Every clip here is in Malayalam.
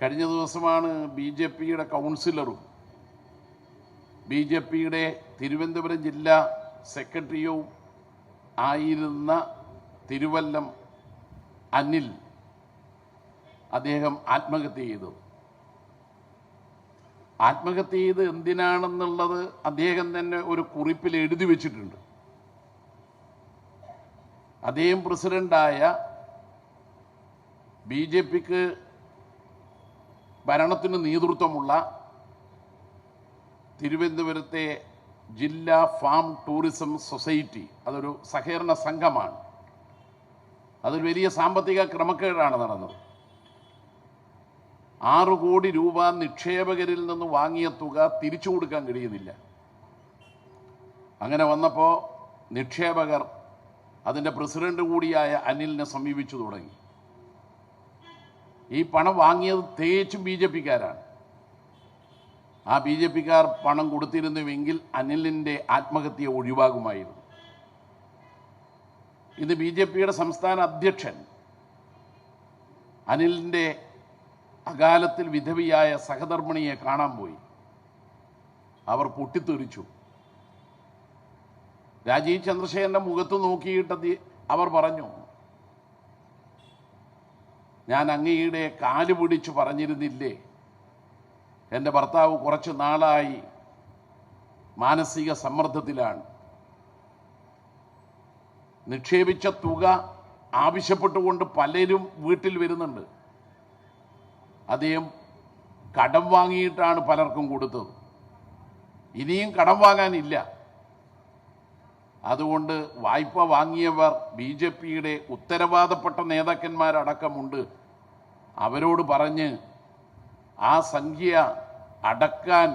കഴിഞ്ഞ ദിവസമാണ് BJPയുടെ കൗൺസിലറും BJPയുടെ തിരുവനന്തപുരം ജില്ലാ സെക്രട്ടറിയും ആയിരുന്ന തിരുവല്ലം അനിൽ അദ്ദേഹം ആത്മഹത്യ ചെയ്തു. ആത്മഹത്യ ചെയ്ത് എന്തിനാണെന്നുള്ളത് അദ്ദേഹം തന്നെ ഒരു കുറിപ്പിൽ എഴുതി വെച്ചിട്ടുണ്ട്. അദ്ദേഹം പ്രസിഡന്റായ BJPക്ക് ഭരണത്തിന് നേതൃത്വമുള്ള തിരുവനന്തപുരത്തെ ജില്ലാ ഫാം ടൂറിസം സൊസൈറ്റി, അതൊരു സഹകരണ സംഘമാണ്. അതിൽ വലിയ സാമ്പത്തിക ക്രമക്കേടാണ് നടന്നത്. 6 കോടി രൂപ നിക്ഷേപകരിൽ നിന്ന് വാങ്ങിയ തുക തിരിച്ചു കൊടുക്കാൻ കഴിയുന്നില്ല. അങ്ങനെ വന്നപ്പോൾ നിക്ഷേപകർ അതിൻ്റെ പ്രസിഡന്റ് കൂടിയായ അനിലിനെ സമീപിച്ചു തുടങ്ങി. ഈ പണം വാങ്ങിയത് തേച്ചും BJPക്കാരാണ്. ആ BJPക്കാർ പണം കൊടുത്തിരുന്നുവെങ്കിൽ അനിലിൻ്റെ ആത്മഹത്യ ഒഴിവാകുമായിരുന്നു. ഇന്ന് BJPയുടെ സംസ്ഥാന അധ്യക്ഷൻ അനിലിൻ്റെ അകാലത്തിൽ വിധവിയായ സഹധർമ്മിണിയെ കാണാൻ പോയി. അവർ പൊട്ടിത്തെറിച്ചു. രാജീവ് ചന്ദ്രശേഖരൻ്റെ മുഖത്ത് നോക്കിയിട്ട് അവർ പറഞ്ഞു, ഞാൻ അങ്ങയുടെ കാല് പിടിച്ചു പറഞ്ഞിരുന്നില്ലേ, എൻ്റെ ഭർത്താവ് കുറച്ച് നാളായി മാനസിക സമ്മർദ്ദത്തിലാണ്. നിക്ഷേപിച്ച തുക ആവശ്യപ്പെട്ടുകൊണ്ട് പലരും വീട്ടിൽ വരുന്നുണ്ട്. അദ്ദേഹം കടം വാങ്ങിയിട്ടാണ് പലർക്കും കൊടുത്തത്. ഇനിയും കടം വാങ്ങാനില്ല. അതുകൊണ്ട് വായ്പ വാങ്ങിയവർ BJPയുടെ ഉത്തരവാദപ്പെട്ട നേതാക്കന്മാരടക്കമുണ്ട്. അവരോട് പറഞ്ഞ് ആ സംഖ്യ അടക്കാൻ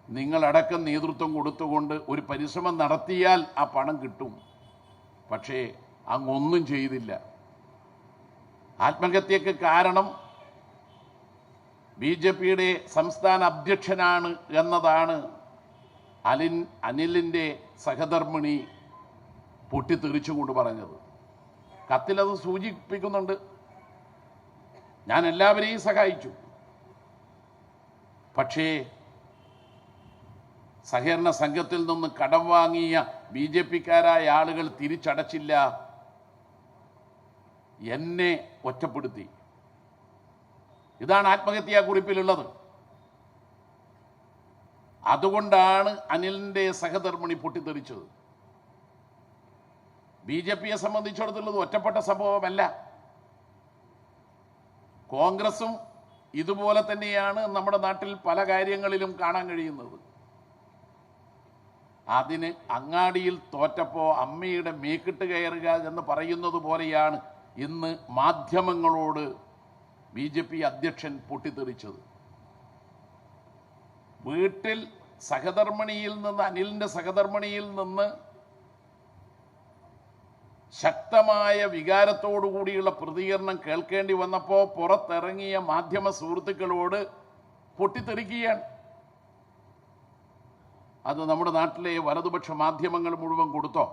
നിങ്ങളടക്കം നേതൃത്വം കൊടുത്തുകൊണ്ട് ഒരു പരിശ്രമം നടത്തിയാൽ ആ പണം കിട്ടും. പക്ഷേ അങ്ങൊന്നും ചെയ്തില്ല. ആത്മഹത്യക്ക് കാരണം BJPയുടെ സംസ്ഥാന അധ്യക്ഷനാണ് എന്നതാണ് അനിലിൻ്റെ സഹധർമ്മിണി പൊട്ടിത്തെറിച്ചുകൊണ്ട് പറഞ്ഞത്. കത്തിലത് സൂചിപ്പിക്കുന്നുണ്ട്. ഞാൻ എല്ലാവരെയും സഹായിച്ചു, പക്ഷേ സഹകരണ സംഘത്തിൽ നിന്ന് കടം വാങ്ങിയ BJPക്കാരായ ആളുകൾ തിരിച്ചടച്ചില്ല, എന്നെ ഒറ്റപ്പെടുത്തി. ഇതാണ് ആത്മഹത്യാ കുറിപ്പിലുള്ളത്. അതുകൊണ്ടാണ് അനിലിൻ്റെ സഹധർമ്മിണി പൊട്ടിത്തെറിച്ചത്. BJPയെ സംബന്ധിച്ചിടത്തുള്ളത് ഒറ്റപ്പെട്ട സംഭവമല്ല. കോൺഗ്രസും ഇതുപോലെ തന്നെയാണ് നമ്മുടെ നാട്ടിൽ പല കാര്യങ്ങളിലും കാണാൻ കഴിയുന്നത്. അതിന് അങ്ങാടിയിൽ തോറ്റപ്പോൾ അമ്മയുടെ മേക്കിട്ട് കയറുക എന്ന് പറയുന്നത് പോലെയാണ് ഇന്ന് മാധ്യമങ്ങളോട് BJP അധ്യക്ഷൻ പൊട്ടിത്തെറിച്ചത്. വീട്ടിൽ സഹധർമ്മിണിയിൽ നിന്ന്, അനിലിൻ്റെ സഹധർമ്മിണിയിൽ നിന്ന് ശക്തമായ വികാരത്തോടു കൂടിയുള്ള പ്രതികരണം കേൾക്കേണ്ടി വന്നപ്പോൾ പുറത്തിറങ്ങിയ മാധ്യമ സുഹൃത്തുക്കളോട് പൊട്ടിത്തെറിക്കുകയാണ്. അത് നമ്മുടെ നാട്ടിലെ വലതുപക്ഷ മാധ്യമങ്ങൾ മുഴുവൻ കൊടുത്തോ?